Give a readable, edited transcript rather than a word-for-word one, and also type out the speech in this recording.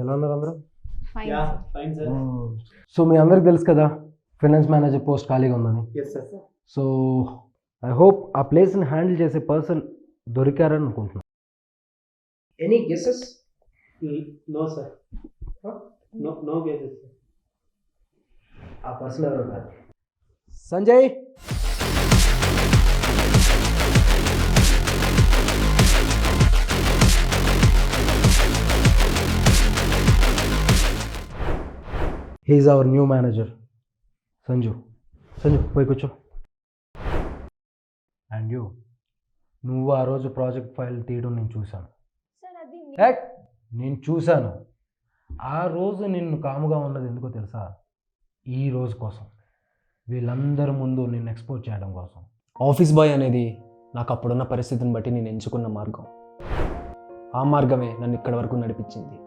ఎలా ఉన్నారు అందరూ? Fine. Yeah, fine, sir. So మీ అందరికి తెలుసు కదా ఫైనాన్స్ మేనేజర్ పోస్ట్ ఖాళీగా ఉందని. Yes, sir. So I hope ఆ ప్లేస్ని హ్యాండిల్ చేసే పర్సన్ దొరికారని అనుకుంటున్నాను. Any guesses? No, sir. No guesses, sir. ఆ పర్సన్ ఎవరు కాదు. Sanjay, he's our new manager Sanju. Sanju పోయి కూర్చో. అండ్ యూ, నువ్వు ఆ రోజు ప్రాజెక్ట్ ఫైల్ తీయడం నేను చూశాను. Sir, అది హెట్, నేను చూశాను. ఆ రోజు నిన్ను కాముగా ఉన్నది ఎందుకో తెలుసా? ఈ రోజు కోసం, వీళ్ళందరి ముందు నిన్ను ఎక్స్పోజ్ చేయడం కోసం. ఆఫీస్ బాయ్ అనేది నాకు అప్పుడున్న పరిస్థితిని బట్టి నేను ఎంచుకున్న మార్గం. ఆ మార్గమే నన్ను ఇక్కడి వరకు నడిపించింది.